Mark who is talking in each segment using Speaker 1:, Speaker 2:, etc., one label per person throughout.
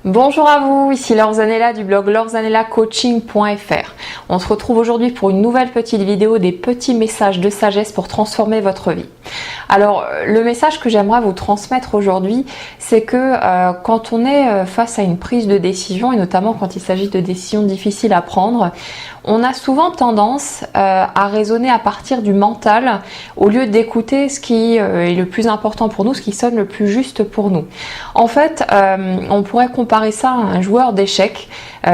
Speaker 1: Bonjour à vous, ici Laure Zanella du blog laurezanella-coaching.fr. On se retrouve aujourd'hui pour une nouvelle petite vidéo des petits messages de sagesse pour transformer votre vie. Alors, le message que j'aimerais vous transmettre aujourd'hui, c'est que quand on est face à une prise de décision, et notamment quand il s'agit de décisions difficiles à prendre, on a souvent tendance à raisonner à partir du mental au lieu d'écouter ce qui est le plus important pour nous, ce qui sonne le plus juste pour nous. En fait, on pourrait comparer ça à un joueur d'échecs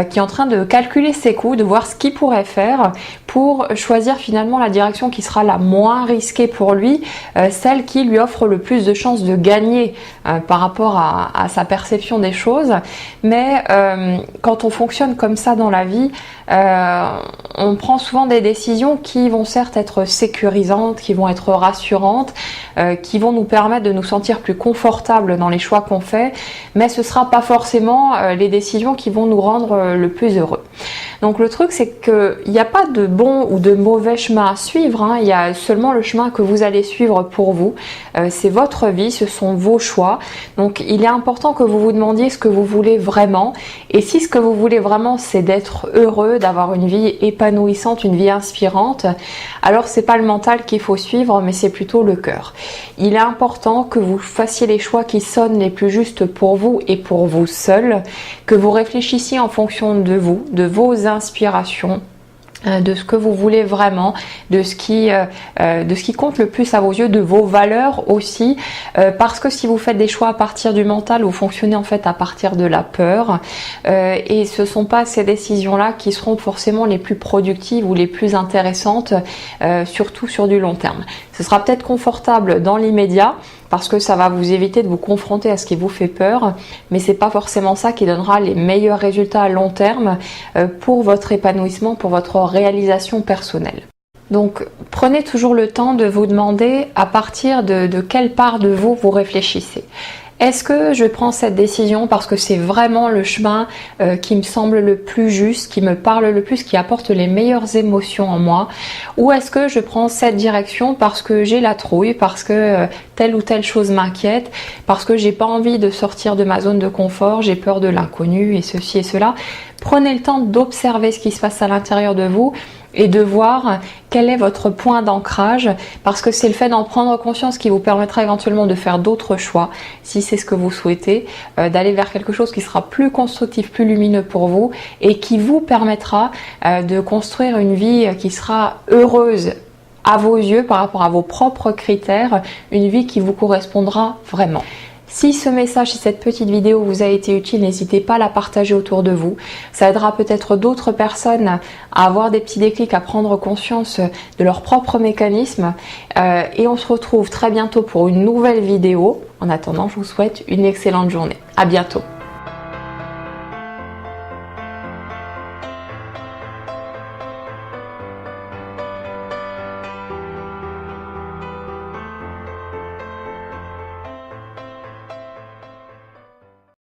Speaker 1: qui est en train de calculer ses coups, de voir ce qu'il pourrait faire pour choisir finalement la direction qui sera la moins risquée pour lui, celle qui lui offre le plus de chances de gagner par rapport à sa perception des choses. Mais quand on fonctionne comme ça dans la vie, on prend souvent des décisions qui vont certes être sécurisantes, qui vont être rassurantes, qui vont nous permettre de nous sentir plus confortables dans les choix qu'on fait, mais ce ne sera pas forcément les décisions qui vont nous rendre le plus heureux. Donc le truc, c'est qu'il n'y a pas de bon ou de mauvais chemin à suivre, hein. Il y a seulement le chemin que vous allez suivre pour vous. C'est votre vie, ce sont vos choix. Donc il est important que vous vous demandiez ce que vous voulez vraiment. Et si ce que vous voulez vraiment, c'est d'être heureux, d'avoir une vie épanouissante, une vie inspirante, alors c'est pas le mental qu'il faut suivre, mais c'est plutôt le cœur. Il est important que vous fassiez les choix qui sonnent les plus justes pour vous et pour vous seul, que vous réfléchissiez en fonction de vous, de vos inspirations, de ce que vous voulez vraiment, de ce qui compte le plus à vos yeux, de vos valeurs aussi, parce que si vous faites des choix à partir du mental, vous fonctionnez en fait à partir de la peur, et ce ne sont pas ces décisions-là qui seront forcément les plus productives ou les plus intéressantes, surtout sur du long terme. Ce sera peut-être confortable dans l'immédiat, parce que ça va vous éviter de vous confronter à ce qui vous fait peur, mais c'est pas forcément ça qui donnera les meilleurs résultats à long terme pour votre épanouissement, pour votre réalisation personnelle. Donc prenez toujours le temps de vous demander à partir de quelle part de vous vous réfléchissez. Est-ce que je prends cette décision parce que c'est vraiment le chemin qui me semble le plus juste, qui me parle le plus, qui apporte les meilleures émotions en moi? Ou est-ce que je prends cette direction parce que j'ai la trouille, parce que telle ou telle chose m'inquiète, parce que j'ai pas envie de sortir de ma zone de confort, j'ai peur de l'inconnu et ceci et cela? Prenez le temps d'observer ce qui se passe à l'intérieur de vous et de voir quel est votre point d'ancrage, parce que c'est le fait d'en prendre conscience qui vous permettra éventuellement de faire d'autres choix, si c'est ce que vous souhaitez, d'aller vers quelque chose qui sera plus constructif, plus lumineux pour vous et qui vous permettra de construire une vie qui sera heureuse à vos yeux par rapport à vos propres critères, une vie qui vous correspondra vraiment. Si ce message, si cette petite vidéo vous a été utile, n'hésitez pas à la partager autour de vous. Ça aidera peut-être d'autres personnes à avoir des petits déclics, à prendre conscience de leurs propres mécanismes. Et on se retrouve très bientôt pour une nouvelle vidéo. En attendant, je vous souhaite une excellente journée. À bientôt.